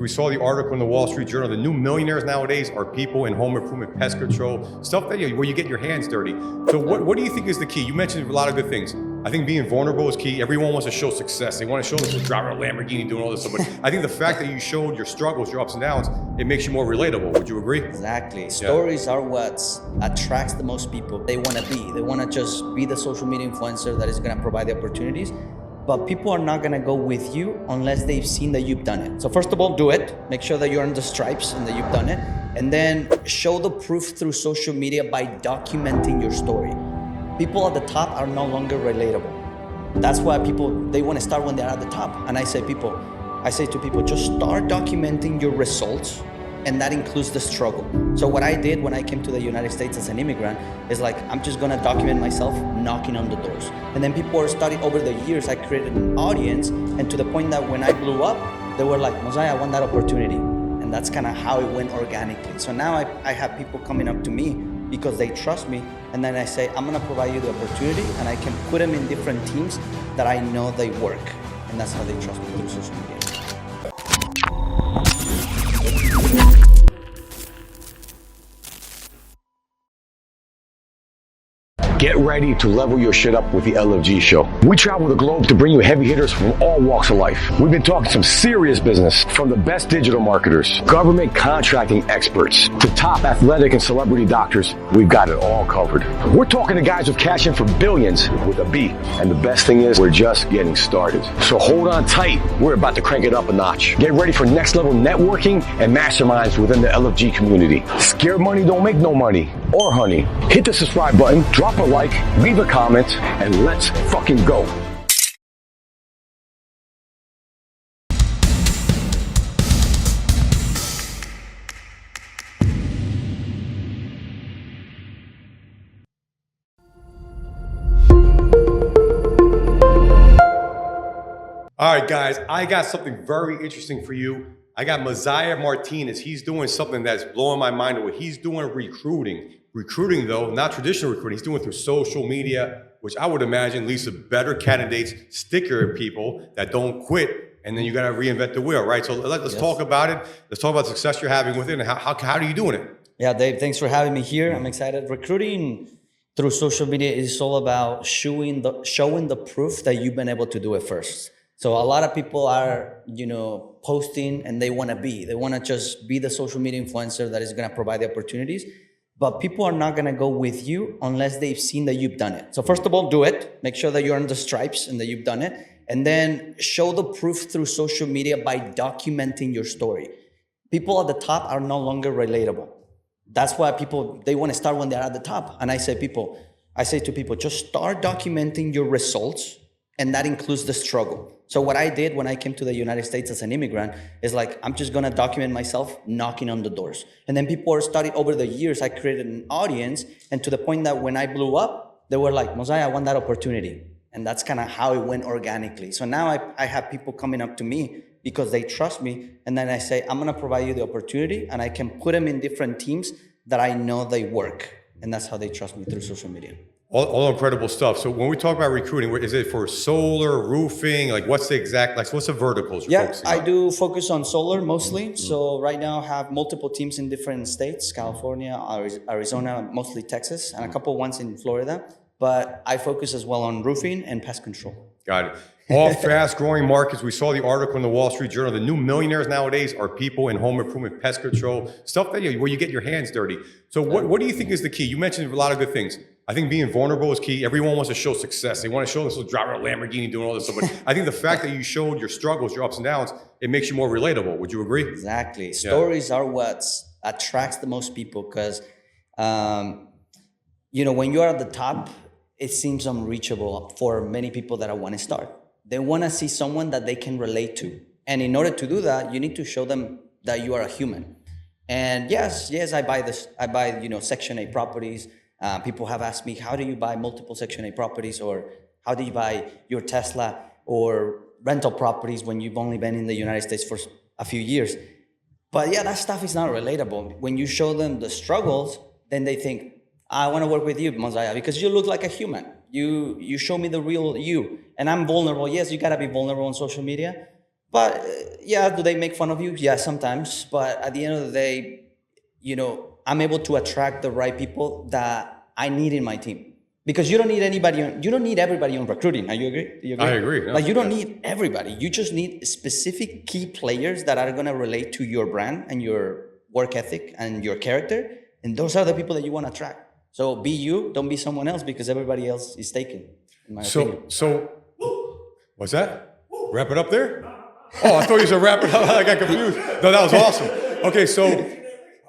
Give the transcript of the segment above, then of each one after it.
We saw the article in the Wall Street Journal. The new millionaires nowadays are people in home improvement, pest control, stuff that where you get your hands dirty. So what do you think is the key? You mentioned a lot of good things. I think being vulnerable is key. Everyone wants to show success. They want to show this driving a Lamborghini, doing all this stuff. But I think the fact that you showed your struggles, your ups and downs, it makes you more relatable. Would you agree? Exactly. Stories are what attracts the most people. They want to be. They want to just be the social media influencer that is going to provide the opportunities. But people are not going to go with you unless they've seen that you've done it. So first of all, do it. Make sure that you're on the stripes and that you've done it. And then show the proof through social media by documenting your story. People at the top are no longer relatable. That's why they want to start when they're at the top. And I say to people, just start documenting your results, and that includes the struggle. So what I did when I came to the United States as an immigrant is like, I'm just gonna document myself knocking on the doors. And then people are starting over the years, I created an audience, and to the point that when I blew up, they were like, Mosiah, I want that opportunity. And that's kind of how it went organically. So now I have people coming up to me because they trust me, and then I say, I'm gonna provide you the opportunity, and I can put them in different teams that I know they work. And that's how they trust me through social media. Get ready to level your shit up with the LFG show. We travel the globe to bring you heavy hitters from all walks of life. We've been talking some serious business, from the best digital marketers, government contracting experts, to top athletic and celebrity doctors. We've got it all covered. We're talking to guys with cash in for billions with a B. And the best thing is, we're just getting started. So hold on tight. We're about to crank it up a notch. Get ready for next level networking and masterminds within the LFG community. Scared money don't make no money or honey. Hit the subscribe button, drop a like, leave a comment, and let's fucking go. All right, guys, I got something very interesting for you. I got Mosiah Martinez. He's doing something that's blowing my mind away. He's doing recruiting. Recruiting, though, not traditional recruiting. He's doing it through social media, which I would imagine leads to better candidates, stickier people that don't quit, and then you got to reinvent the wheel, right? So let's talk about it. Let's talk about the success you're having with it, and how are you doing it? Yeah, Dave, thanks for having me here. I'm excited. Recruiting through social media is all about showing the proof that you've been able to do it first. So a lot of people are, posting, and they want to just be the social media influencer that is going to provide the opportunities. But people are not going to go with you unless they've seen that you've done it. So first of all, do it. Make sure that you're on the stripes and that you've done it. And then show the proof through social media by documenting your story. People at the top are no longer relatable. That's why they want to start when they're at the top. And I say to people, just start documenting your results, and that includes the struggle. So what I did when I came to the United States as an immigrant is like, I'm just gonna document myself knocking on the doors. And then people are starting over the years, I created an audience, and to the point that when I blew up, they were like, Mosiah, I want that opportunity. And that's kind of how it went organically. So now I have people coming up to me because they trust me, and then I say, I'm gonna provide you the opportunity, and I can put them in different teams that I know they work. And that's how they trust me through social media. All incredible stuff. So when we talk about recruiting, is it for solar, roofing? Like what's the verticals you're focusing on? I do focus on solar mostly. Mm-hmm. So right now I have multiple teams in different states, California, Arizona, mostly Texas, and a couple ones in Florida. But I focus as well on roofing and pest control. Got it. All fast-growing markets. We saw the article in the Wall Street Journal. The new millionaires nowadays are people in home improvement, pest control, stuff that where you get your hands dirty. So what do you think is the key? You mentioned a lot of good things. I think being vulnerable is key. Everyone wants to show success. They want to show this driving a Lamborghini, doing all this stuff. But I think the fact that you showed your struggles, your ups and downs, it makes you more relatable. Would you agree? Exactly. Stories are what attracts the most people because, when you're at the top, it seems unreachable for many people that want to start. They want to see someone that they can relate to. And in order to do that, you need to show them that you are a human. And yes, I buy Section 8 properties. People have asked me, how do you buy multiple Section 8 properties? Or how do you buy your Tesla or rental properties when you've only been in the United States for a few years? But yeah, that stuff is not relatable. When you show them the struggles, then they think, I want to work with you, Mosiah, because you look like a human. You show me the real you. And I'm vulnerable. Yes, you got to be vulnerable on social media. But yeah, do they make fun of you? Yeah, sometimes. But at the end of the day, I'm able to attract the right people that I need in my team. Because you don't need everybody on recruiting. Do you agree? I agree. No, Like you don't need everybody. You just need specific key players that are gonna relate to your brand and your work ethic and your character. And those are the people that you want to attract. So be you, don't be someone else because everybody else is taken, in my opinion. So, what's that? Wrap it up there? Oh, I thought you said wrap it up. I got confused. No, that was awesome. Okay, so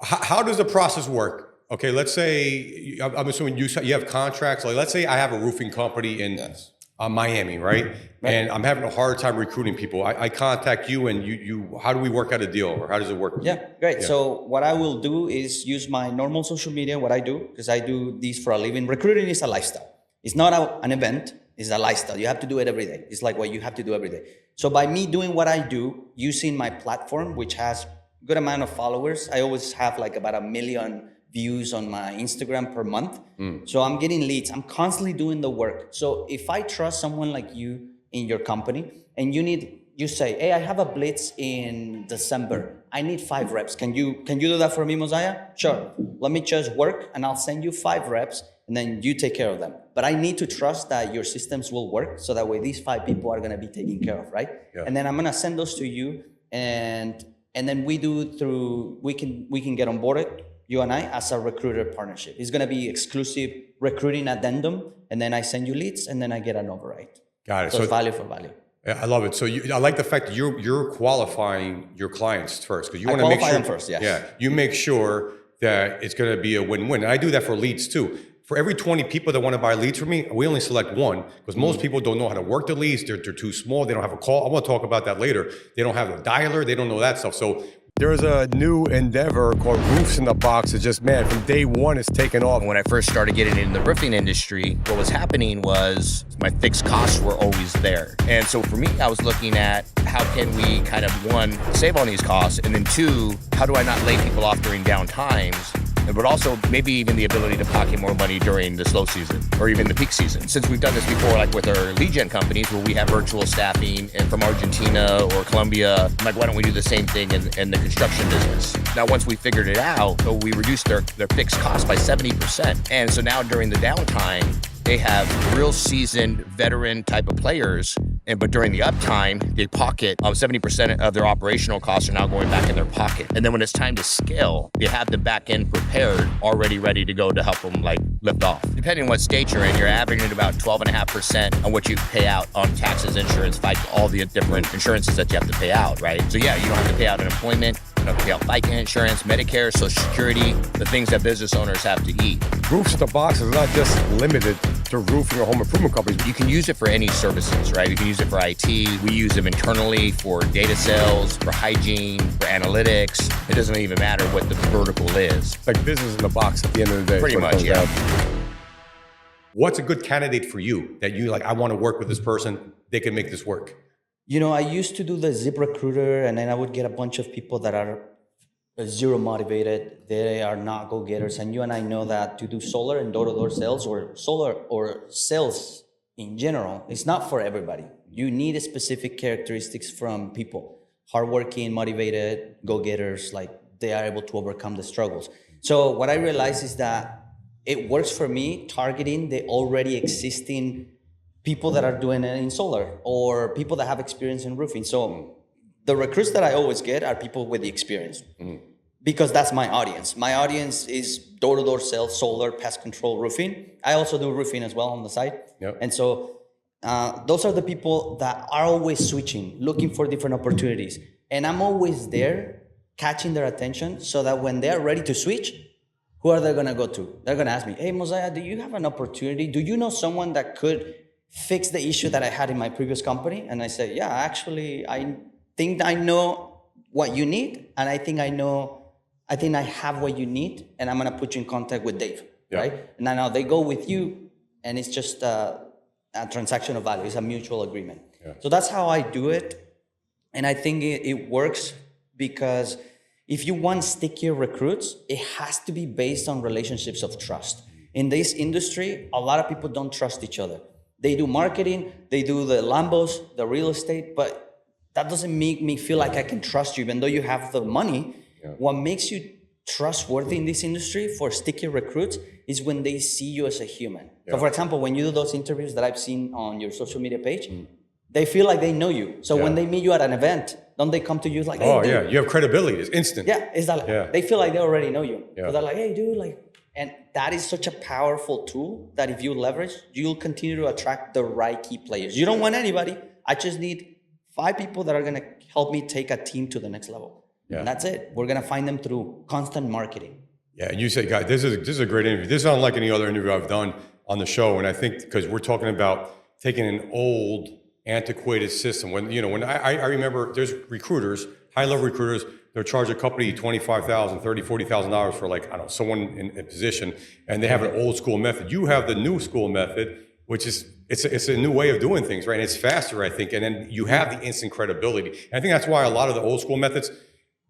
how does the process work? Okay, let's say, I'm assuming you have contracts. Like, let's say I have a roofing company in Miami, right? And I'm having a hard time recruiting people. I contact you, and you. How do we work out a deal, or how does it work? Yeah, great. Yeah. So what I will do is use my normal social media, what I do, because I do these for a living. Recruiting is a lifestyle. It's not an event, it's a lifestyle. You have to do it every day. It's like what you have to do every day. So by me doing what I do, using my platform, which has a good amount of followers, I always have like about 1 million views on my Instagram per month. So I'm getting leads. I'm constantly doing the work. So if I trust someone like you in your company and you say, hey, I have a blitz in December. I need 5 reps. Can you do that for me, Mosiah? Sure. Let me just work and I'll send you 5 reps and then you take care of them. But I need to trust that your systems will work so that way these 5 people are going to be taken care of, right? Yeah. And then I'm going to send those to you and then we can get onboarded, you and I, as a recruiter partnership. It's going to be exclusive recruiting addendum, and then I send you leads, and then I get an override. Got it. So it's value for value. I love it. So I like the fact that you're qualifying your clients first, because you want to make sure them first. Yes. Yeah, you make sure that it's going to be a win-win. And I do that for leads too. For every 20 people that want to buy leads from me, we only select one, because most people don't know how to work the leads. They're too small. They don't have a call. I want to talk about that later. They don't have a dialer. They don't know that stuff. So there's a new endeavor called Roofs in the Box. It's just, man, from day one, it's taken off. When I first started getting into the roofing industry, what was happening was my fixed costs were always there. And so for me, I was looking at how can we kind of, 1, save on these costs, and then 2, how do I not lay people off during down times? But also maybe even the ability to pocket more money during the slow season or even the peak season. Since we've done this before, like with our lead gen companies where we have virtual staffing and from Argentina or Colombia, I'm like, why don't we do the same thing in the construction business? Now, once we figured it out, so we reduced their fixed cost by 70%. And so now during the downtime, they have real seasoned veteran type of players. But during the uptime, they pocket 70% of their operational costs are now going back in their pocket. And then when it's time to scale, they have the back end prepared, already ready to go to help them like lift off. Depending on what state you're in, you're averaging about 12.5% on what you pay out on taxes, insurance, all the different insurances that you have to pay out, right? So yeah, you don't have to pay out unemployment. You don't have to pay out FICA insurance, Medicare, Social Security, the things that business owners have to eat. Roofs in the Box is not just limited to roofing or home improvement companies. You can use it for any services, right? You can use it for IT. We use them internally for data sales, for hygiene, for analytics. It doesn't even matter what the vertical is. It's like business in the box at the end of the day. Pretty much, yeah. What's a good candidate for you that you like, I want to work with this person, they can make this work? I used to do the Zip Recruiter, and then I would get a bunch of people that are zero motivated. They are not go-getters. And you and I know that to do solar and door-to-door sales or solar or sales in general, it's not for everybody. You need specific characteristics from people. Hardworking, motivated, go-getters, like they are able to overcome the struggles. So what I realized is that it works for me targeting the already existing people that are doing it in solar or people that have experience in roofing. So the recruits that I always get are people with the experience because that's my audience. My audience is door-to-door sales, solar, pest control, roofing. I also do roofing as well on the side. Yep. And so those are the people that are always switching, looking for different opportunities. And I'm always there catching their attention so that when they're ready to switch, who are they going to go to? They're going to ask me, hey, Mosiah, do you have an opportunity? Do you know someone that could fix the issue that I had in my previous company? And I say, yeah, actually, I think I know what you need. And I think I have what you need. And I'm going to put you in contact with Dave, right? And now they go with you and it's just a transaction of value. It's a mutual agreement. Yeah. So that's how I do it. And I think it works because if you want stickier recruits, it has to be based on relationships of trust. In this industry, a lot of people don't trust each other. They do marketing, they do the Lambos, the real estate, but that doesn't make me feel like I can trust you, even though you have the money. What makes you trustworthy in this industry for sticky recruits is when they see you as a human. So for example, when you do those interviews that I've seen on your social media page, they feel like they know you. So when they meet you at an event, don't they come to you like, hey, Oh, dude. yeah. You have credibility. It's instant. Yeah, it's that they feel like they already know you. Yeah. So they're like, hey, dude, like, and that is such a powerful tool that if you leverage, you'll continue to attract the right key players. You don't want anybody. I just need 5 people that are going to help me take a team to the next level. And that's it. We're going to find them through constant marketing. Yeah. And you say, guys, this is a great interview. This is unlike any other interview I've done on the show. And I think because we're talking about taking an old, antiquated system. When I remember there's recruiters, high-level recruiters, they'll charge a company $25,000, $30,000, $40,000 for like, I don't know, someone in a position, and they have an old school method. You have the new school method, which is, it's a new way of doing things, right? And it's faster, I think. And then you have the instant credibility. And I think that's why a lot of the old school methods,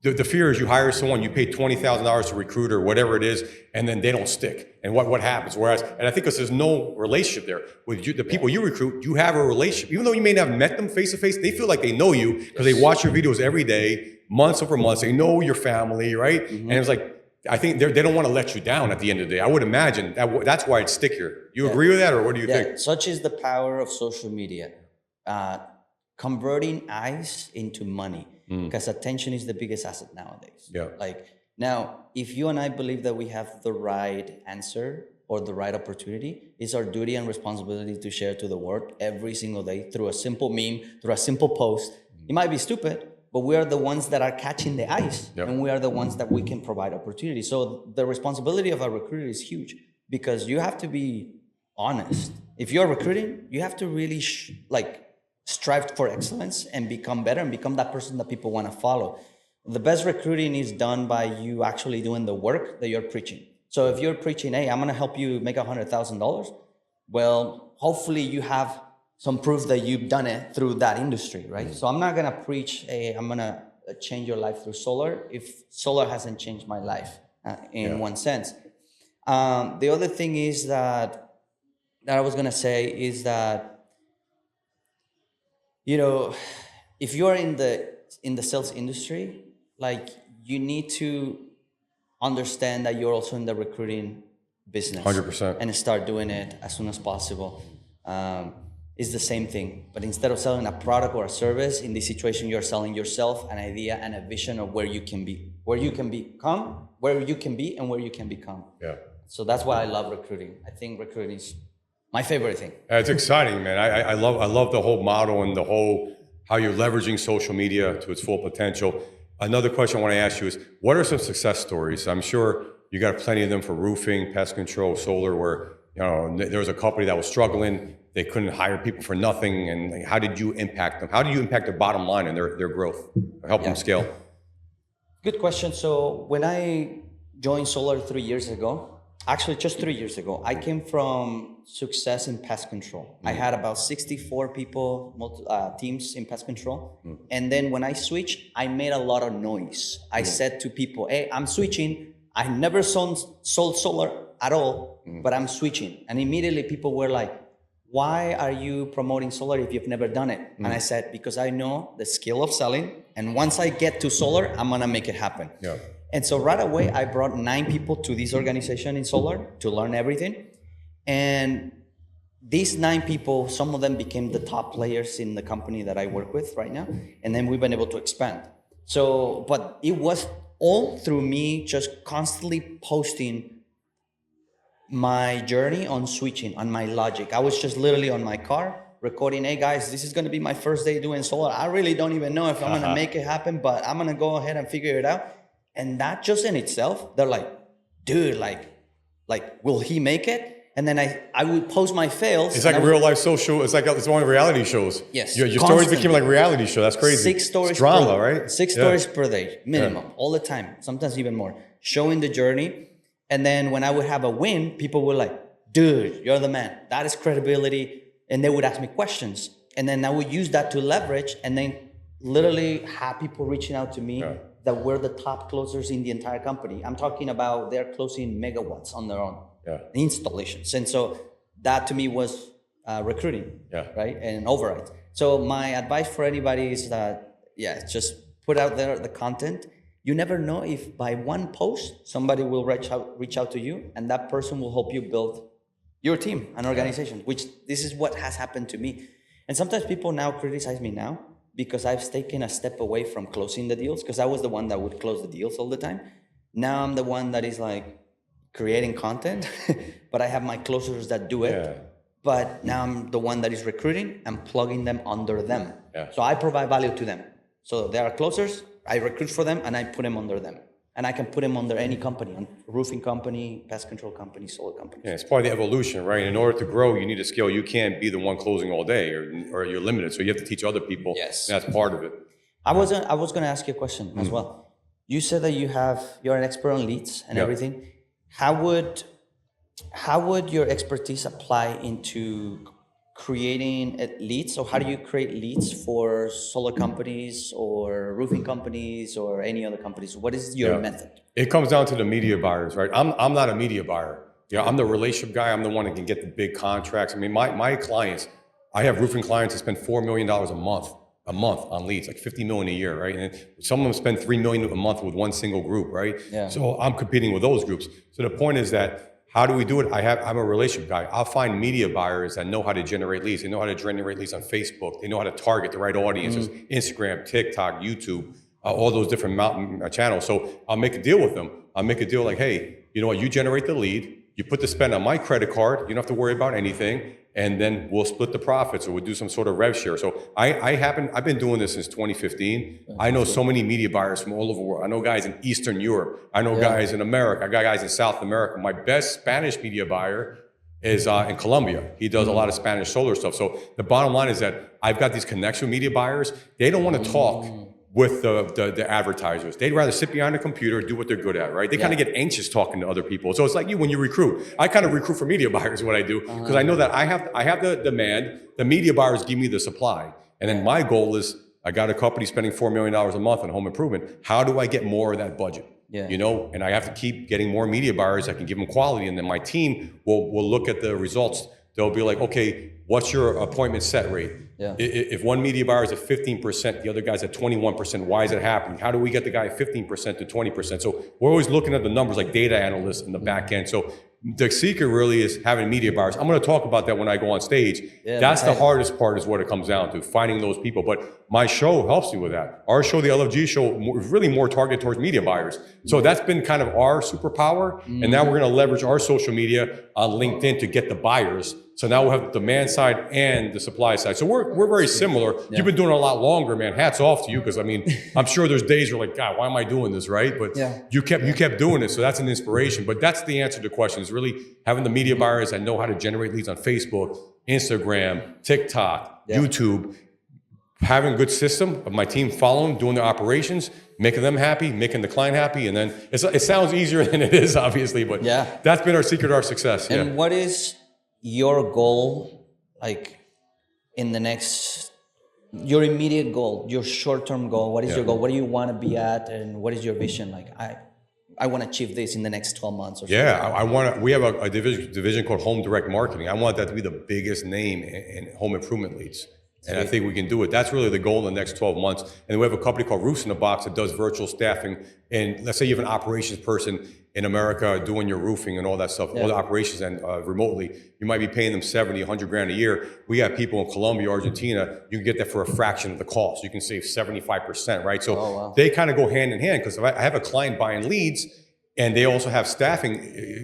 the fear is you hire someone, you pay $20,000 to recruit or whatever it is, and then they don't stick. And what happens? Whereas, and I think because there's no relationship there with you, the people you recruit, you have a relationship. Even though you may not have met them face to face, they feel like they know you because they watch your videos every day, months over months. They know your family, right? And it's like, I think they don't want to let you down at the end of the day. I would imagine that's why it's stickier. You agree with that, or what do you think? Such is the power of social media, converting eyes into money. Because attention is the biggest asset nowadays. Yeah. Like now, if you and I believe that we have the right answer or the right opportunity, it's our duty and responsibility to share to the world every single day through a simple meme, through a simple post. It might be stupid, but we are the ones that are catching the eyes, and we are the ones that we can provide opportunity. So the responsibility of a recruiter is huge because you have to be honest. If you're recruiting, you have to really strive for excellence and become better and become that person that people want to follow. The best recruiting is done by you actually doing the work that you're preaching. So if you're preaching, hey, I'm going to help you make $100,000, well, hopefully you have some proof that you've done it through that industry, right? So I'm not going to preach, hey, I'm going to change your life through solar if solar hasn't changed my life in one sense. The other thing is that I was going to say is that, you know, if you're in the sales industry, like you need to understand that you're also in the recruiting business. 100%. And start doing it as soon as possible. It's the same thing, but instead of selling a product or a service, in this situation, you're selling yourself, an idea and a vision of where you can be, where you can become, where you can be, and where you can become. Yeah. So that's why I love recruiting. I think recruiting is my favorite thing. It's exciting, man. I love the whole model and the whole how you're leveraging social media to its full potential. Another question I want to ask you is, what are some success stories? I'm sure you got plenty of them for roofing, pest control, solar, where there was a company that was struggling. They couldn't hire people for nothing. And how did you impact them? How did you impact their bottom line and their growth, help them scale? Good question. So when I joined solar 3 years ago, actually just 3 years ago, I came from success in pest control. I had about 64 people, teams in pest control. And then when I switched, I made a lot of noise. I said to people, hey, I'm switching. I never sold solar at all, but I'm switching. And immediately people were like, why are you promoting solar if you've never done it? And I said, because I know the skill of selling. And once I get to solar, I'm going to make it happen. Yeah. And so right away, I brought 9 people to this organization in solar to learn everything. And these 9 people, some of them became the top players in the company that I work with right now. And then we've been able to expand. So, but it was all through me just constantly posting my journey on switching, on my logic. I was just literally on my car recording, hey guys, this is going to be my first day doing solar. I really don't even know if I'm going to make it happen, but I'm going to go ahead and figure it out. And that just in itself, they're like, dude, like, will he make it? And then I would post my fails. It's like a real life social. It's one of reality shows. Yes. Your stories became like reality show. That's crazy. 6 stories. It's drama, right? 6 stories per day, minimum, all the time. Sometimes even more. Showing the journey. And then when I would have a win, people were like, dude, you're the man. That is credibility. And they would ask me questions. And then I would use that to leverage and then literally have people reaching out to me that were the top closers in the entire company. I'm talking about they're closing megawatts on their own installations. And so that to me was recruiting, right? And override. So my advice for anybody is that yeah, just put out there the content. You never know if by one post somebody will reach out to you, and that person will help you build your team, an organization. Which this is what has happened to me. And sometimes people now criticize me now because I've taken a step away from closing the deals, because I was the one that would close the deals all the time. Now I'm the one that is like creating content, but I have my closers that do it. Yeah. But now I'm the one that is recruiting and plugging them under them. Yeah. So I provide value to them. So there are closers, I recruit for them, and I put them under them. And I can put them under any company, on roofing company, pest control company, solar company. Yeah, it's part of the evolution, right? In order to grow, you need to scale. You can't be the one closing all day, or you're limited. So you have to teach other people. Yes. That's part of it. I was going to ask you a question as well. You said that you're an expert on leads and everything. How would your expertise apply into creating leads? So how do you create leads for solar companies or roofing companies or any other companies? What is your method? It comes down to the media buyers, right? I'm not a media buyer. Yeah, I'm the relationship guy. I'm the one that can get the big contracts. I mean, my clients, I have roofing clients that spend $4 million a month on leads, like 50 million a year, right? And some of them spend 3 million a month with one single group, right? Yeah. So I'm competing with those groups. So the point is that, how do we do it? I'm a relationship guy. I'll find media buyers that know how to generate leads. They know how to generate leads on Facebook. They know how to target the right audiences, Instagram, TikTok, YouTube, all those different channels. So I'll make a deal with them. I'll make a deal like, hey, you know what? You generate the lead. You put the spend on my credit card. You don't have to worry about anything. And then we'll split the profits, or we'll do some sort of rev share. So I've been doing this since 2015. I know so many media buyers from all over the world. I know guys in Eastern Europe. I know guys in America. I got guys in South America. My best Spanish media buyer is in Colombia. He does a lot of Spanish solar stuff. So the bottom line is that I've got these connections with media buyers. They don't want to talk with the advertisers. They'd rather sit behind a computer, do what they're good at, right? They kind of get anxious talking to other people. So it's like you when you recruit. I kind of recruit for media buyers, what I do, because I know that I have the demand. The media buyers give me the supply. And then my goal is, I got a company spending $4 million a month on home improvement. How do I get more of that budget? Yeah. You know, and I have to keep getting more media buyers. I can give them quality, and then my team will look at the results. They'll be like, okay, what's your appointment set rate? Yeah. If one media buyer is at 15%, the other guy's at 21%, why is it happening? How do we get the guy at 15% to 20%? So we're always looking at the numbers like data analysts in the back end. So the secret really is having media buyers. I'm going to talk about that when I go on stage. Yeah, that's the hardest part, is what it comes down to, finding those people. But my show helps me with that. Our show, the LFG show, is really more targeted towards media buyers. So that's been kind of our superpower. And now we're going to leverage our social media on LinkedIn to get the buyers. So now we'll have the demand side and the supply side. So we're very similar. You've been doing it a lot longer, man. Hats off to you, because I mean, I'm sure there's days you're like, God, why am I doing this, right? But you kept doing it, so that's an inspiration. But that's the answer to the question, is really having the media buyers that know how to generate leads on Facebook, Instagram, TikTok, YouTube, having a good system of my team following, doing their operations, making them happy, making the client happy, and then it sounds easier than it is, obviously, but that's been our secret to our success. And what is your goal, like in the next, your immediate goal, your short-term goal? What is your goal? What do you want to be at, and what is your vision? Like, I want to achieve this in the next 12 months or something. Yeah, we have a division called Home Direct Marketing. I want that to be the biggest name in home improvement leads. And I think we can do it. That's really the goal in the next 12 months. And we have a company called Roofs in a Box that does virtual staffing. And let's say you have an operations person in America doing your roofing and all that stuff, all the operations, and remotely, you might be paying them 70, 100 grand a year. We have people in Colombia, Argentina, you can get that for a fraction of the cost. You can save 75%, right? So they kind of go hand in hand, because if I have a client buying leads, and they also have staffing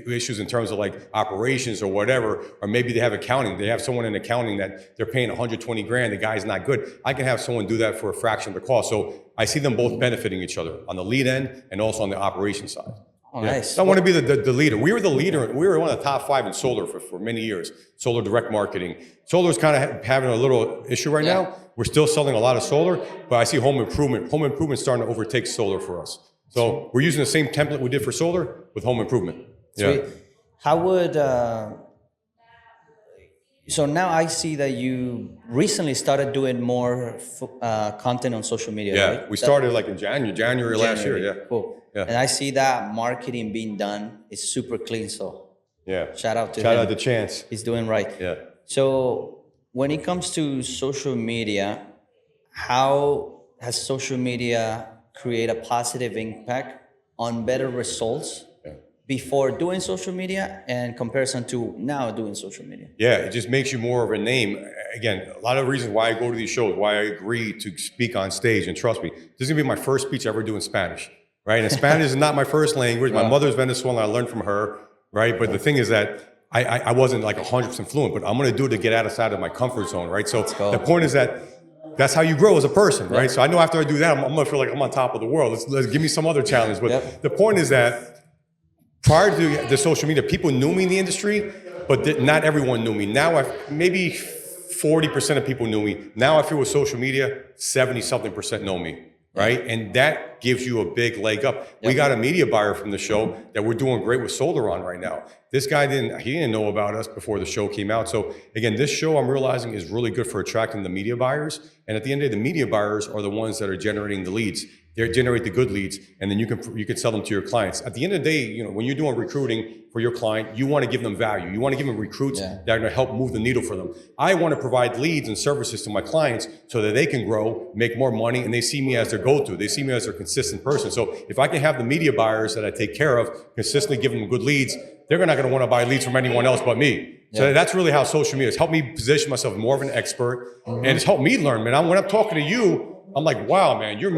issues in terms of like operations or whatever, or maybe they have accounting. They have someone in accounting that they're paying 120 grand, the guy's not good. I can have someone do that for a fraction of the cost. So I see them both benefiting each other on the lead end and also on the operation side. Oh, nice. I want to be the leader. We were the leader. We were one of the top 5 in solar for many years. Solar direct marketing. Solar is kind of having a little issue right now. We're still selling a lot of solar, but I see home improvement. Home improvement starting to overtake solar for us. So we're using the same template we did for solar with home improvement. Sweet. How would, so now I see that you recently started doing more content on social media, right? We started like in January last year, Cool. And I see that marketing being done is super clean, so shout out to him. Shout out to Chance. He's doing right. So when it comes to social media, how has social media create a positive impact on better results before doing social media and comparison to now doing social media? Yeah, it just makes you more of a name. Again, a lot of reasons why I go to these shows, why I agree to speak on stage. And trust me, this is gonna be my first speech ever doing Spanish, right? And Spanish is not my first language. My mother's Venezuelan, I learned from her, right? But the thing is that I wasn't like 100% fluent, but I'm gonna do it to get outside of my comfort zone, right? So the point is that that's how you grow as a person, right? So I know after I do that, I'm gonna feel like I'm on top of the world. Let's give me some other challenge. But the point is that prior to the social media, people knew me in the industry, but not everyone knew me. Now, maybe 40% of people knew me. Now I feel with social media, 70-something% know me, right? And that gives you a big leg up. We got a media buyer from the show that we're doing great with solar on right now. This guy didn't know about us before the show came out. So again, this show I'm realizing is really good for attracting the media buyers. And at the end of the day, the media buyers are the ones that are generating the leads. They generate the good leads, and then you can sell them to your clients. At the end of the day, when you're doing recruiting for your client, you want to give them value. You want to give them recruits that are going to help move the needle for them. I want to provide leads and services to my clients so that they can grow, make more money, and they see me as their go-to. They see me as their consistent person. So if I can have the media buyers that I take care of, consistently giving them good leads, they're not going to want to buy leads from anyone else but me. So that's really how social media has helped me position myself more of an expert, and it's helped me learn, man. When I'm talking to you, I'm like, wow, man, you're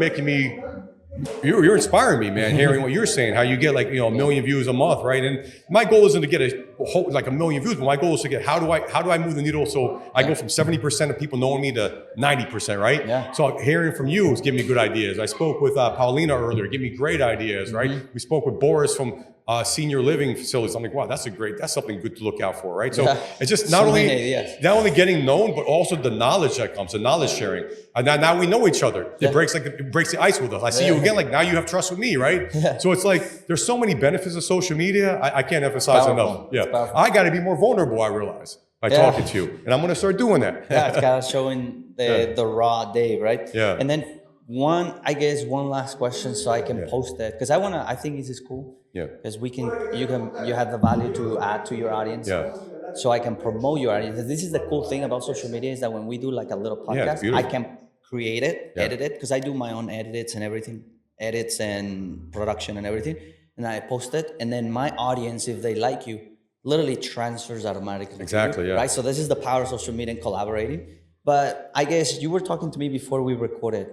you're inspiring me, man, hearing what you're saying, how you get like, 1 million views a month, right? And my goal isn't to get a million views, but my goal is to get, how do I move the needle so I go from 70% of people knowing me to 90%, right? Yeah. So hearing from you is giving me good ideas. I spoke with Paulina earlier, give me great ideas, right? We spoke with Boris from senior living facilities. I'm like, wow, that's something good to look out for, right? So it's just not only getting known, but also the knowledge that comes, the knowledge sharing. Now we know each other. It breaks the ice with us. I see you again, like now you have trust with me, right? So it's like, there's so many benefits of social media. I can't emphasize enough. Yeah, I got to be more vulnerable, I realize, by talking to you. And I'm going to start doing that. It's got to showing the raw day, right? Yeah. And then one last question so I can post that. Because I think this is cool. Yeah. Because you have the value to add to your audience. Yeah. So I can promote your audience. This is the cool thing about social media is that when we do like a little podcast, I can create it, edit it, because I do my own edits and everything, edits and production and everything. And I post it. And then my audience, if they like you, literally transfers automatically. Exactly, yeah. Right? So this is the power of social media and collaborating. But I guess you were talking to me before we recorded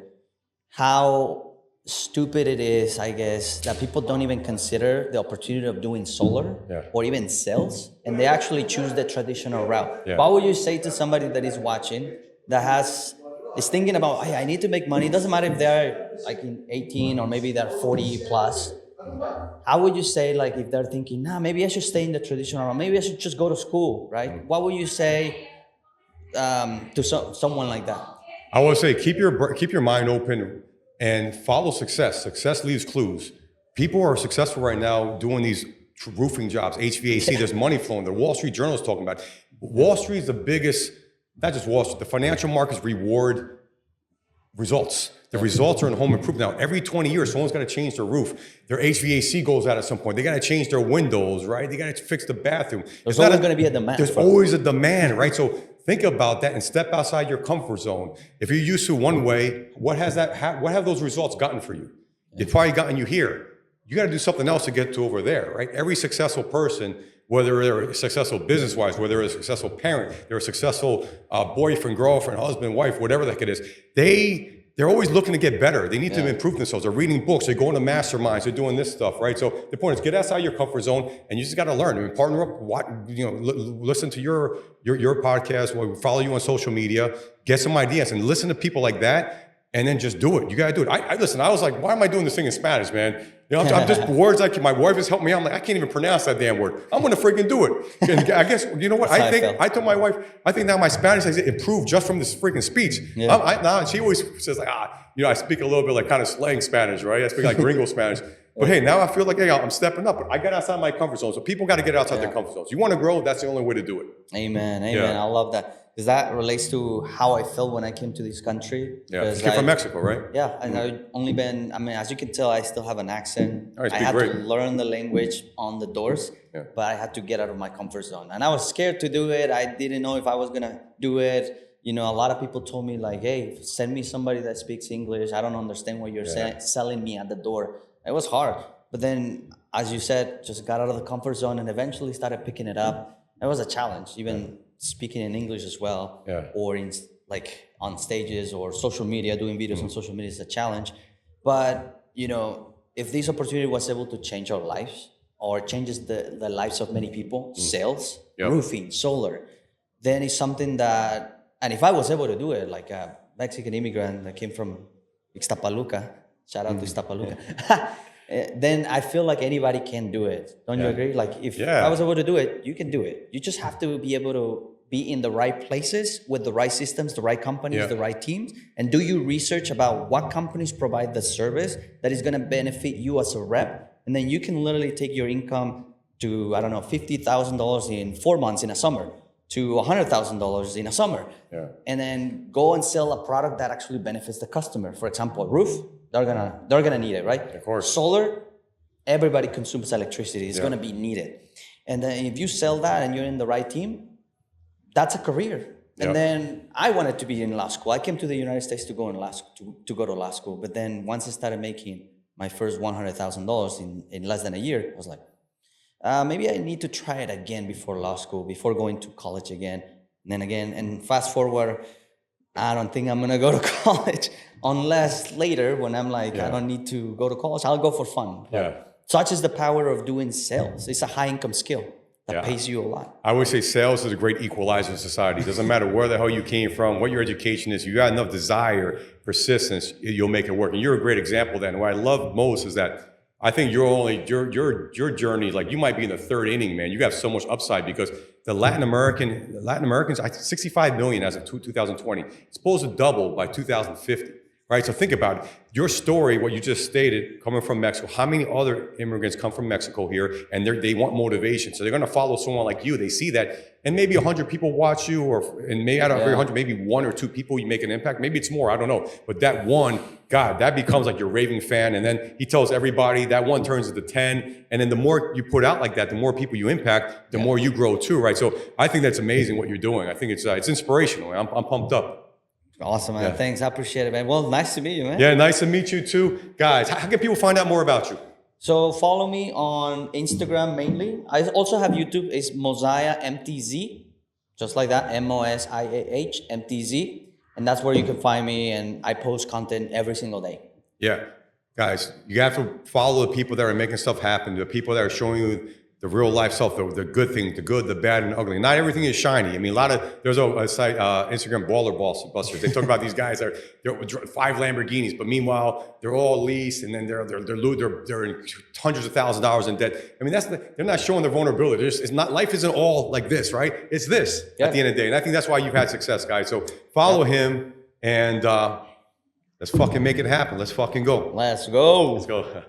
how stupid it is, I guess, that people don't even consider the opportunity of doing solar or even sales, and they actually choose the traditional route. Yeah. What would you say to somebody that is watching that is thinking about, hey, I need to make money? It doesn't matter if they're like in 18 or maybe they're 40 plus. How would you say, like, if they're thinking, maybe I should stay in the traditional route, maybe I should just go to school, right? What would you say to someone like that? I would say keep your mind open and follow success. Success leaves clues. People are successful right now doing these roofing jobs, HVAC. There's money flowing. The Wall Street Journal is talking about it. Wall Street is the biggest, not just Wall Street, the financial markets reward results. The results are in home improvement. Now, every 20 years, someone's got to change their roof. Their HVAC goes out at some point. They got to change their windows, right? They got to fix the bathroom. There's always going to be a demand. There's always a demand, right? So think about that and step outside your comfort zone. If you're used to one way, what have those results gotten for you? It's probably gotten you here. You got to do something else to get to over there, right? Every successful person, whether they're successful business-wise, whether they're a successful parent, they're a successful boyfriend, girlfriend, husband, wife, whatever the heck it is, they're always looking to get better. They need to improve themselves. They're reading books. They're going to masterminds. They're doing this stuff, right? So the point is, get outside your comfort zone, and you just got to learn. I mean, partner up. Listen to your podcast. Follow you on social media. Get some ideas and listen to people like that, and then just do it. You got to do it. I listen. I was like, why am I doing this thing in Spanish, man? I'm just words. My wife has helped me out. I'm like, I can't even pronounce that damn word. I'm gonna freaking do it. And I guess you know what? I told my wife, I think now my Spanish has improved just from this freaking speech. Yeah. Now she always says like, I speak a little bit like kind of slang Spanish, right? I speak like gringo Spanish. But hey, now I feel like I'm stepping up. But I got outside my comfort zone. So people got to get outside their comfort zones. You want to grow? That's the only way to do it. Amen. I love that. Because that relates to how I felt when I came to this country. Yeah, you came from Mexico, right? Yeah, and I've only been, as you can tell, I still have an accent. I had to learn the language on the doors, but I had to get out of my comfort zone. And I was scared to do it. I didn't know if I was going to do it. You know, a lot of people told me like, hey, send me somebody that speaks English. I don't understand what you're selling me at the door. It was hard. But then, as you said, just got out of the comfort zone and eventually started picking it up. It was a challenge, even speaking in English as well, or in like on stages or social media, doing videos on social media is a challenge. But, you know, if this opportunity was able to change our lives or changes the lives of many people, sales, roofing, solar, then it's something that, and if I was able to do it, like a Mexican immigrant that came from Ixtapaluca, shout out to Ixtapaluca, then I feel like anybody can do it. Don't you agree? Like if I was able to do it, you can do it. You just have to be able to be in the right places with the right systems, the right companies, the right teams, and do your research about what companies provide the service that is going to benefit you as a rep. And then you can literally take your income to, I don't know, $50,000 in 4 months in a summer to $100,000 in a summer. And then go and sell a product that actually benefits the customer. For example, a roof, they're gonna need it, right? Of course. Solar, everybody consumes electricity. It's gonna be needed. And then if you sell that and you're in the right team, that's a career. And then I wanted to be in law school. I came to the United States to go to law school. But then once I started making my first $100,000 in less than a year, I was like, maybe I need to try it again before law school, before going to college again. And then again, and fast forward, I don't think I'm gonna go to college unless later when I'm like, I don't need to go to college, I'll go for fun. Such is the power of doing sales. It's a high income skill that pays you a lot. I always say sales is a great equalizer in society. It doesn't matter where the hell you came from, what your education is, you got enough desire, persistence, you'll make it work. And you're a great example of that. And what I love most is that I think your journey, like you might be in the third inning, man. You have so much upside because the Latin Americans, 65 million as of 2020. It's supposed to double by 2050, right? So think about it. Your story, what you just stated, coming from Mexico. How many other immigrants come from Mexico here and they want motivation? So they're going to follow someone like you. They see that, and maybe 100 people watch you, and maybe out of every 100, maybe 1 or 2 people you make an impact. Maybe it's more. I don't know. But that one, God, that becomes like your raving fan. And then he tells everybody that one turns into 10. And then the more you put out like that, the more people you impact, the more you grow too, right? So I think that's amazing what you're doing. I think it's inspirational. I'm pumped up. Awesome, man. Thanks. I appreciate it, man. Well, nice to meet you, man. Yeah, nice to meet you too. Guys, how can people find out more about you? So follow me on Instagram mainly. I also have YouTube. It's Mosiah MTZ, just like that, MOSIAH MTZ. And that's where you can find me, and I post content every single day. Yeah. Guys, you have to follow the people that are making stuff happen, the people that are showing you the real life self, the good things, the good, the bad, and the ugly. Not everything is shiny. I mean, there's a site, Instagram Baller Busters. They talk about these guys they're 5 Lamborghinis, but meanwhile they're all leased, and then they're in hundreds of thousands of dollars in debt. I mean, they're not showing their vulnerability. Life isn't all like this, right? It's this at the end of the day, and I think that's why you've had success, guys. So follow him, and let's fucking make it happen. Let's fucking go. Let's go. Let's go.